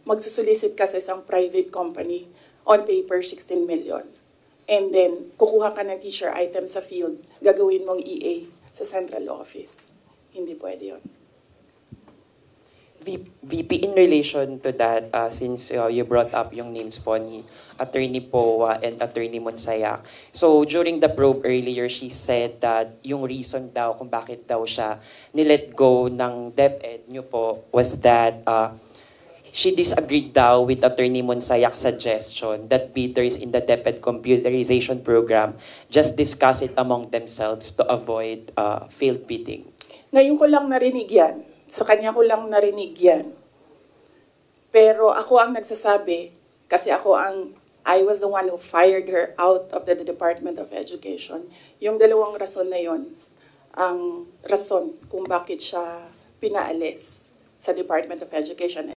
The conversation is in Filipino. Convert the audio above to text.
magsusolicit ka sa isang private company, on paper 16 million. And then, kukuha ka ng teacher item sa field, gagawin mong EA sa central office. Hindi pwede yun. VP, in relation to that, since you brought up yung names po ni Attorney Poa and Attorney Monsayak. So during the probe earlier, she said that yung reason daw kung bakit daw siya nilet go ng DepEd nyo po was that she disagreed daw with Attorney Monsayak's suggestion that bidders in the DepEd computerization program just discuss it among themselves to avoid failed bidding. Ngayon ko lang narinig yan. Sa kanya ko lang narinig yan. Pero ako ang nagsasabi, kasi I was the one who fired her out of the Department of Education. Yung dalawang rason na yon, ang rason kung bakit siya pinaalis sa Department of Education.